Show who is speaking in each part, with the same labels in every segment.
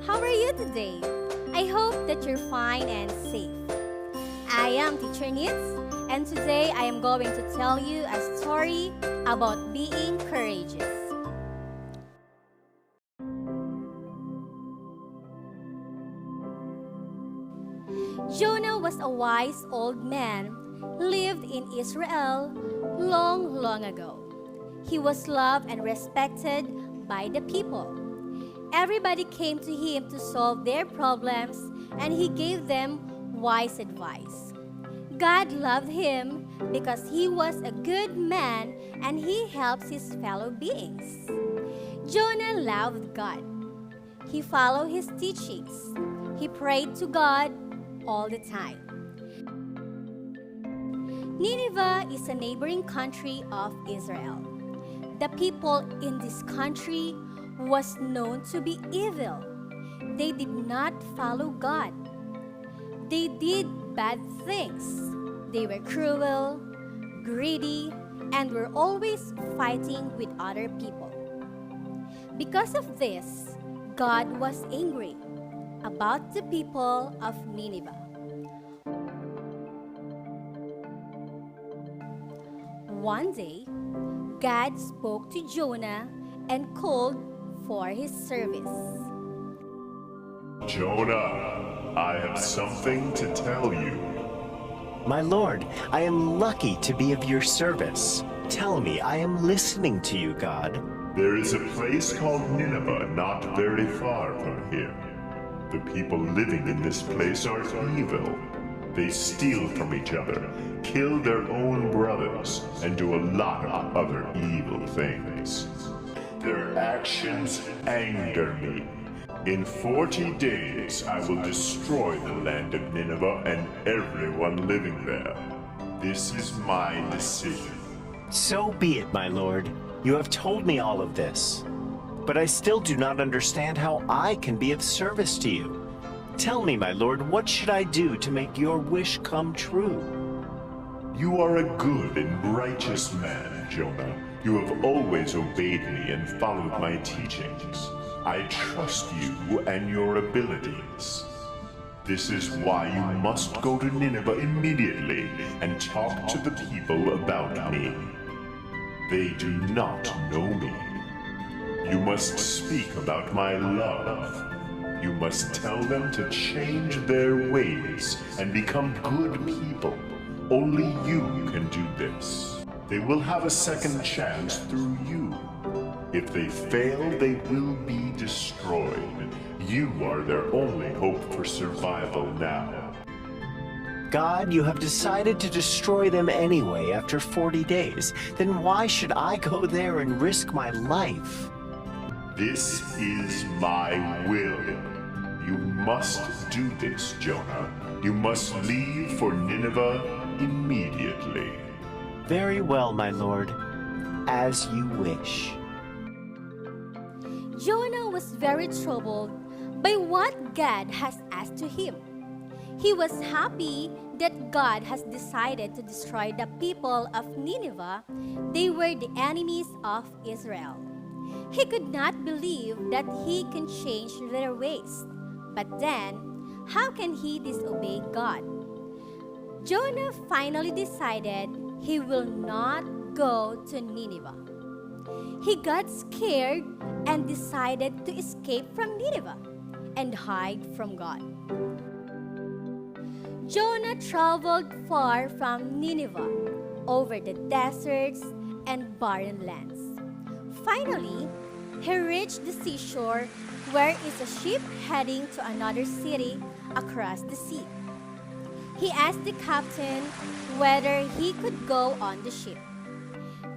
Speaker 1: How are you today? I hope that you're fine and safe. I am Teacher Nitz, and today I am going to tell you a story about being courageous. Jonah was a wise old man, lived in Israel long, long ago. He was loved and respected by the people. Everybody came to him to solve their problems, and he gave them wise advice. God loved him because he was a good man and he helps his fellow beings. Jonah loved God. He followed his teachings. He prayed to God all the time. Nineveh is a neighboring country of Israel. The people in this country was known to be evil. They did not follow God. They did bad things. They were cruel, greedy, and were always fighting with other people. Because of this, God was angry about the people of Nineveh. One day, God spoke to Jonah and called for his service.
Speaker 2: Jonah, I have something to tell you.
Speaker 3: My Lord, I am lucky to be of your service. Tell me, I am listening to you, God.
Speaker 2: There is a place called Nineveh not very far from here. The people living in this place are evil. They steal from each other, kill their own brothers, and do a lot of other evil things. Their actions anger me. In 40 days, I will destroy the land of Nineveh and everyone living there. This is my decision.
Speaker 3: So be it, my Lord. You have told me all of this. But I still do not understand how I can be of service to you. Tell me, my Lord, what should I do to make your wish come true?
Speaker 2: You are a good and righteous man, Jonah. You have always obeyed me and followed my teachings. I trust you and your abilities. This is why you must go to Nineveh immediately and talk to the people about me. They do not know me. You must speak about my love. You must tell them to change their ways and become good people. Only you can do this. They will have a second chance through you. If they fail, they will be destroyed. You are their only hope for survival now.
Speaker 3: God, you have decided to destroy them anyway after 40 days. Then why should I go there and risk my life?
Speaker 2: This is my will. You must do this, Jonah. You must leave for Nineveh immediately.
Speaker 3: Very well, my Lord. As you wish.
Speaker 1: Jonah was very troubled by what God has asked to him. He was happy that God has decided to destroy the people of Nineveh. They were the enemies of Israel. He could not believe that he can change their ways. But then, how can he disobey God? Jonah finally decided he will not go to Nineveh. He got scared and decided to escape from Nineveh and hide from God. Jonah traveled far from Nineveh, over the deserts and barren lands. Finally, he reached the seashore where is a ship heading to another city across the sea. He asked the captain whether he could go on the ship.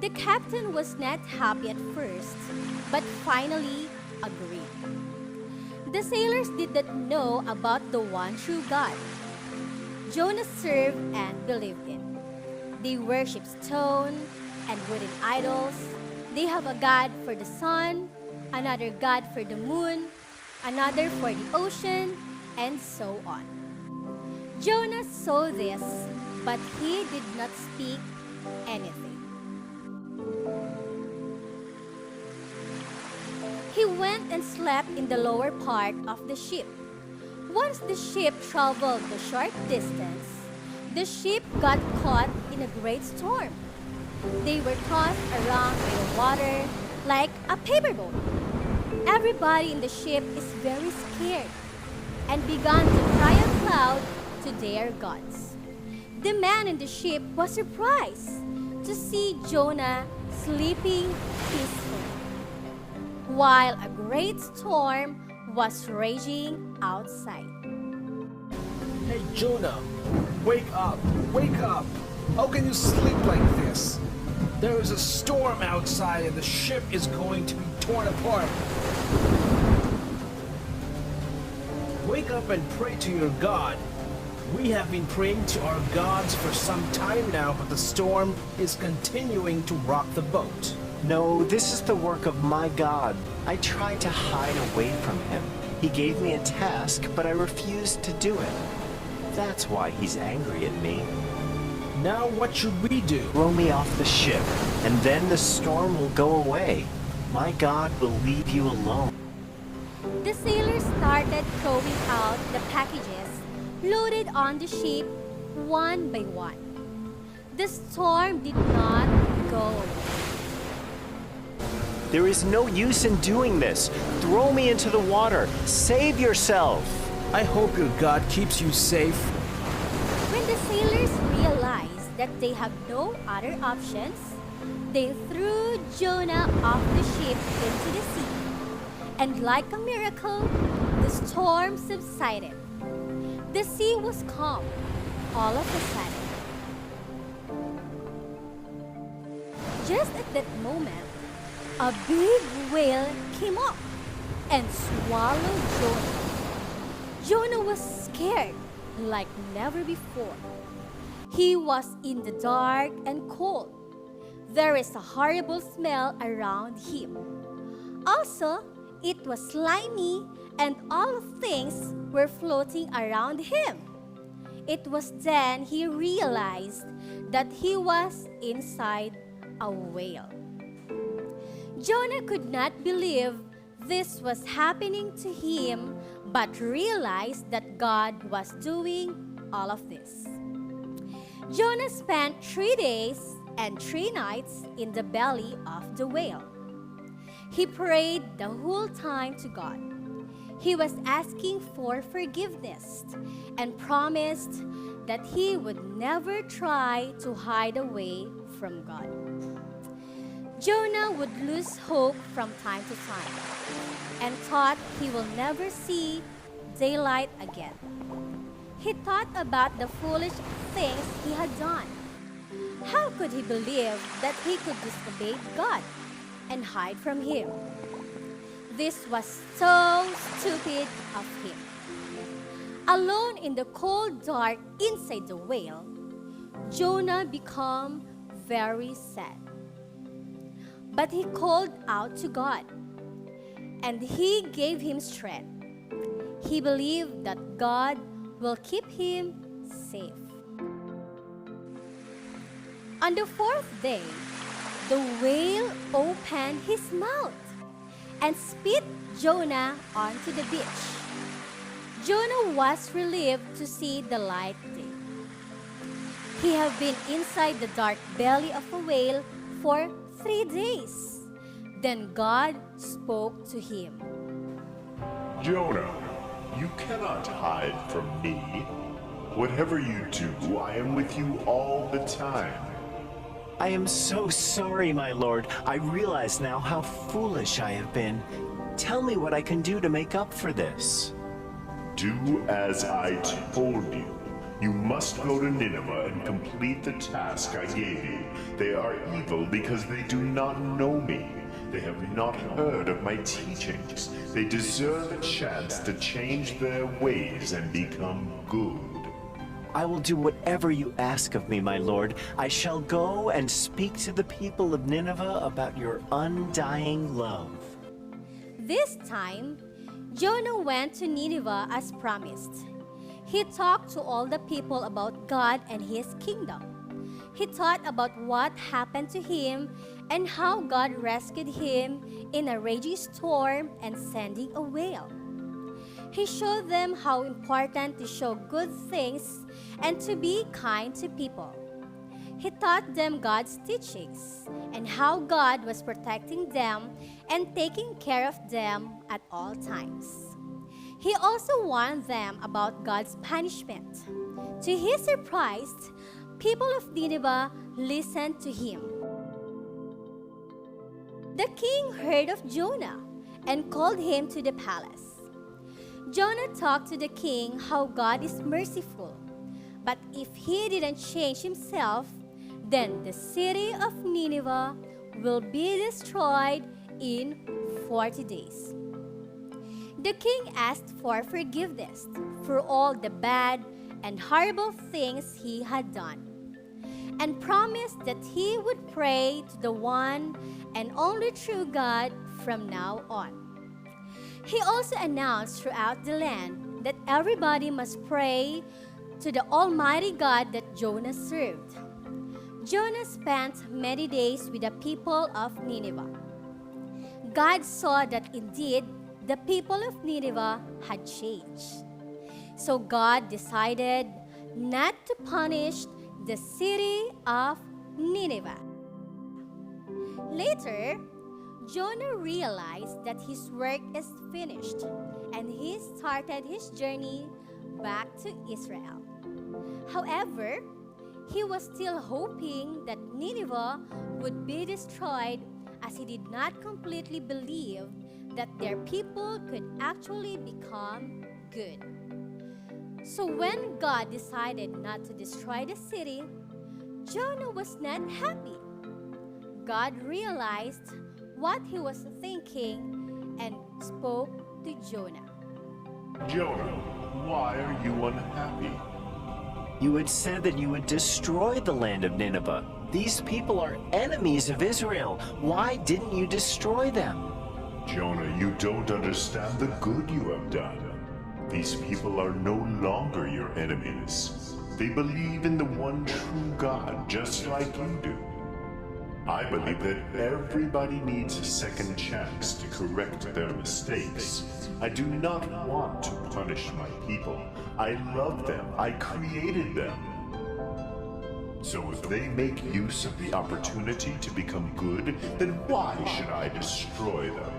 Speaker 1: The captain was not happy at first, but finally agreed. The sailors did not know about the one true God Jonah served and believed in. They worship stone and wooden idols. They have a god for the sun, another god for the moon, another for the ocean, and so on. Jonah saw this, but he did not speak anything. He went and slept in the lower part of the ship. Once the ship traveled the short distance, the ship got caught in a great storm. They were tossed around by the water like a paperboat. Everybody in the ship is very scared and began to cry out loud to their gods. The man in the ship was surprised to see Jonah sleeping peacefully, while a great storm was raging outside.
Speaker 4: Hey Jonah, wake up, wake up! How can you sleep like this? There is a storm outside and the ship is going to be torn apart. Wake up and pray to your God. We have been praying to our gods for some time now, but the storm is continuing to rock the boat.
Speaker 3: No, this is the work of my God. I tried to hide away from him. He gave me a task, but I refused to do it. That's why he's angry at me.
Speaker 4: Now what should we do?
Speaker 3: Throw me off the ship, and then the storm will go away. My God will leave you alone.
Speaker 1: The sailors started throwing out the packages loaded on the ship one by one. The storm did not go away.
Speaker 3: There is no use in doing this. Throw me into the water. Save yourself.
Speaker 4: I hope your God keeps you safe.
Speaker 1: When the sailors realized that they have no other options, they threw Jonah off the ship into the sea. And like a miracle, the storm subsided. The sea was calm all of a sudden. Just at that moment, a big whale came up and swallowed Jonah. Jonah was scared like never before. He was in the dark and cold. There is a horrible smell around him. Also, it was slimy and all things were floating around him. It was then he realized that he was inside a whale. Jonah could not believe this was happening to him, but realized that God was doing all of this. Jonah spent 3 days and 3 nights in the belly of the whale. He prayed the whole time to God. He was asking for forgiveness and promised that he would never try to hide away from God. Jonah would lose hope from time to time and thought he will never see daylight again. He thought about the foolish things he had done. How could he believe that he could disobey God and hide from him? This was so stupid of him. Alone in the cold dark inside the whale, Jonah became very sad. But he called out to God, and he gave him strength. He believed that God will keep him safe. On the 4th day, the whale opened his mouth and spit Jonah onto the beach. Jonah was relieved to see the light day. He had been inside the dark belly of a whale for 3 days. Then God spoke to him.
Speaker 2: Jonah, you cannot hide from me. Whatever you do, I am with you all the time.
Speaker 3: I am so sorry, my Lord. I realize now how foolish I have been. Tell me what I can do to make up for this.
Speaker 2: Do as I told you. You must go to Nineveh and complete the task I gave you. They are evil because they do not know me. They have not heard of my teachings. They deserve a chance to change their ways and become good.
Speaker 3: I will do whatever you ask of me, my Lord. I shall go and speak to the people of Nineveh about your undying love.
Speaker 1: This time, Jonah went to Nineveh as promised. He talked to all the people about God and his kingdom. He thought about what happened to him and how God rescued him in a raging storm and sending a whale. He showed them how important to show good things and to be kind to people. He taught them God's teachings and how God was protecting them and taking care of them at all times. He also warned them about God's punishment. To his surprise, people of Nineveh listened to him. The king heard of Jonah and called him to the palace. Jonah talked to the king how God is merciful, but if he didn't change himself, then the city of Nineveh will be destroyed in 40 days. The king asked for forgiveness for all the bad and horrible things he had done, and promised that he would pray to the one and only true God from now on. He also announced throughout the land that everybody must pray to the Almighty God that Jonah served. Jonah spent many days with the people of Nineveh. God saw that indeed the people of Nineveh had changed. So God decided not to punish the city of Nineveh. Later, Jonah realized that his work is finished and he started his journey back to Israel. However, he was still hoping that Nineveh would be destroyed, as he did not completely believe that their people could actually become good. So when God decided not to destroy the city, Jonah was not happy. God realized what he was thinking and spoke to Jonah.
Speaker 2: Jonah, why are you unhappy?
Speaker 3: You had said that you would destroy the land of Nineveh. These people are enemies of Israel. Why didn't you destroy them?
Speaker 2: Jonah, you don't understand the good you have done. These people are no longer your enemies. They believe in the one true God, just like you do. I believe that everybody needs a second chance to correct their mistakes. I do not want to punish my people. I love them. I created them. So if they make use of the opportunity to become good, then why should I destroy them?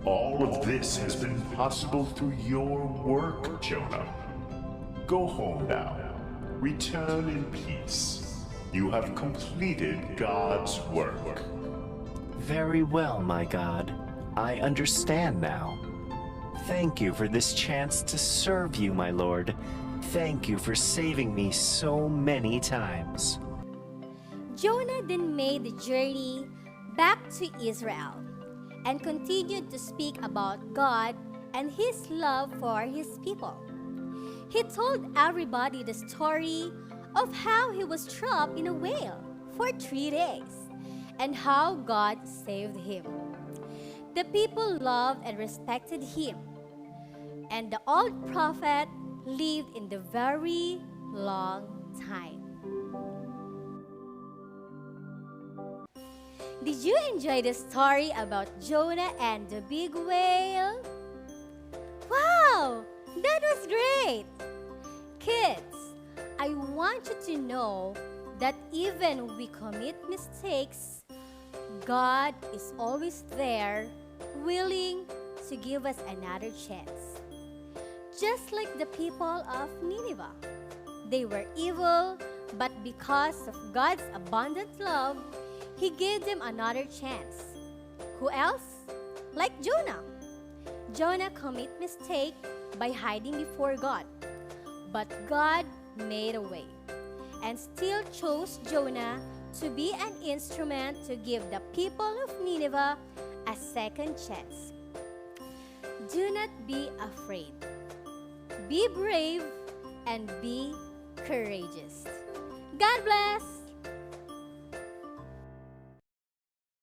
Speaker 2: All of this has been possible through your work, Jonah. Go home now. Return in peace. You have completed God's work.
Speaker 3: Very well, my God. I understand now. Thank you for this chance to serve you, my Lord. Thank you for saving me so many times.
Speaker 1: Jonah then made the journey back to Israel and continued to speak about God and his love for his people. He told everybody the story of how he was trapped in a whale for 3 days and how God saved him. The people loved and respected him, and the old prophet lived in the very long time. Did you enjoy the story about Jonah and the big whale? Wow, that was great! Kids, I want you to know that even we commit mistakes, God is always there, willing to give us another chance. Just like the people of Nineveh, they were evil, but because of God's abundant love, He gave them another chance. Who else? Like Jonah. Jonah committed mistake by hiding before God, but God made a way and still chose Jonah to be an instrument to give the people of Nineveh a second chance. Do not be afraid. Be brave and be courageous. God bless!